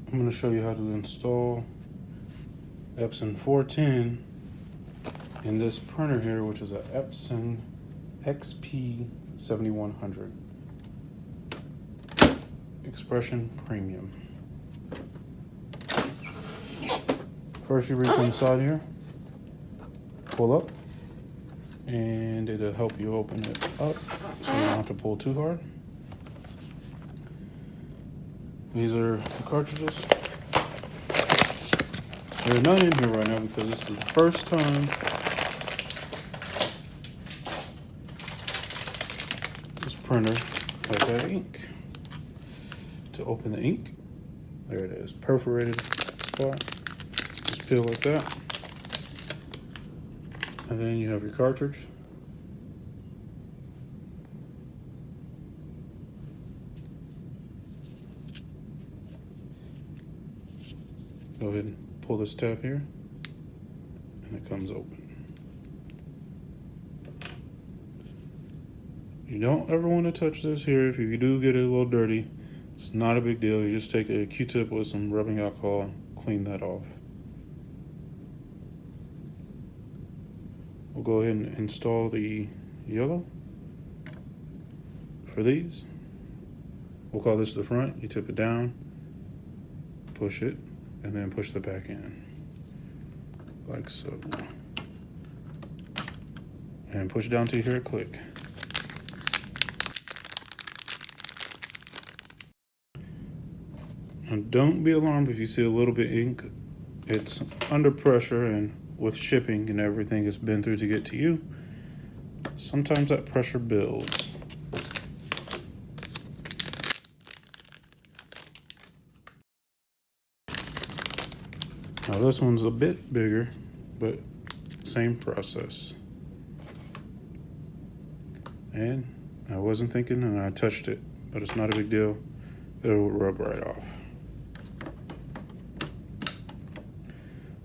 I'm going to show you how to install Epson 410 in this printer here, which is a Epson XP 7100 Expression Premium. First, you reach inside here, pull up, and it'll help you open it up so you don't have to pull too hard. These are the cartridges. There are none in here right now because this is the first time this printer has had ink. To open the ink, there it is, perforated spot. Just peel like that. And then you have your cartridge. Go ahead and pull this tab here, and it comes open. You don't ever want to touch this here. If you do get it a little dirty, it's not a big deal. You just take a Q-tip with some rubbing alcohol and clean that off. We'll go ahead and install the yellow for these. We'll call this the front. You tip it down, push it, and then push the back in, like so. And push down till you hear it click. And don't be alarmed if you see a little bit of ink. It's under pressure, and with shipping and everything it's been through to get to you, sometimes that pressure builds. Now this one's a bit bigger, but same process. And I wasn't thinking and I touched it, but it's not a big deal. It'll rub right off.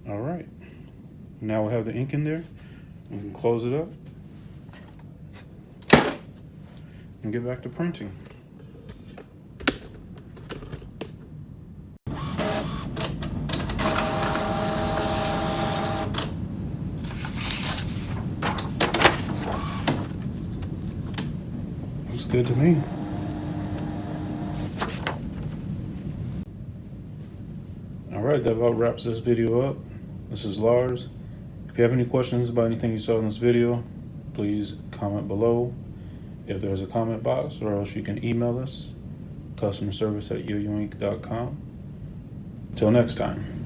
All right, now we have the ink in there. We can close it up and get back to printing. Looks good to me. All right, that about wraps this video up. This is Lars. If you have any questions about anything you saw in this video, please comment below if there's a comment box, or else you can email us, customerservice@yoyoink.com. Until next time.